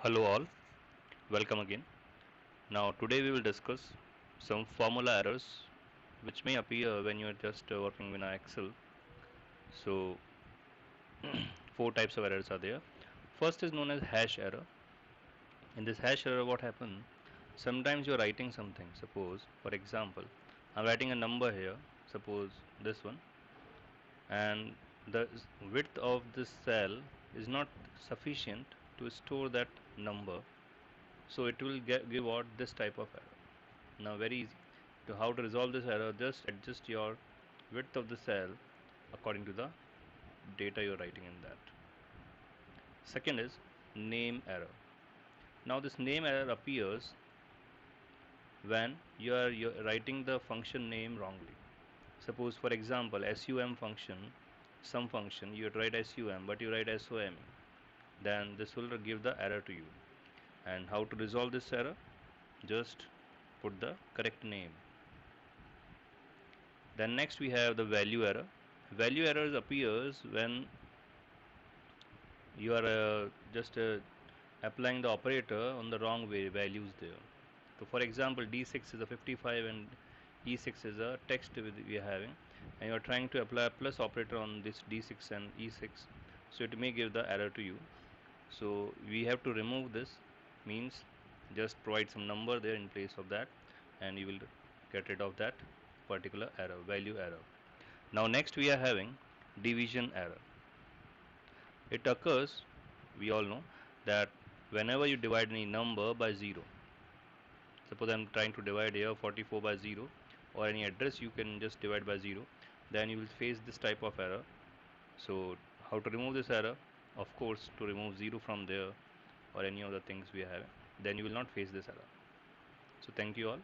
Hello all, welcome again. Now today we will discuss some formula errors which may appear when you are just working with Excel. So four types of errors are there. First is known as hash error. In this hash error what happens? Sometimes you are writing something. Suppose for example I am writing a number here, suppose this one, and the width of this cell is not sufficient to store that number, so it will give out this type of error. Now very easy to how to resolve this error, just adjust your width of the cell according to the data you're writing in that. Second is name error. Now this name error appears when you're writing the function name wrongly. Suppose for example sum function, some function you write sum but you write som, then this will give the error to you. And how to resolve this error? Just put the correct name. Then next we have the value error. Value errors appears when you are just applying the operator on the wrong way values there. So for example d6 is a 55 and e6 is a text we are having, and you are trying to apply a plus operator on this d6 and e6, so it may give the error to you. So we have to remove this, means just provide some number there in place of that, and you will get rid of that particular error, value error. Now next we are having division error. It occurs, we all know, that whenever you divide any number by 0, suppose I am trying to divide here 44 by 0, or any address you can just divide by 0, then you will face this type of error. So how to remove this error? Of course, to remove 0 from there or any of the things we have, then you will not face this error. So thank you all.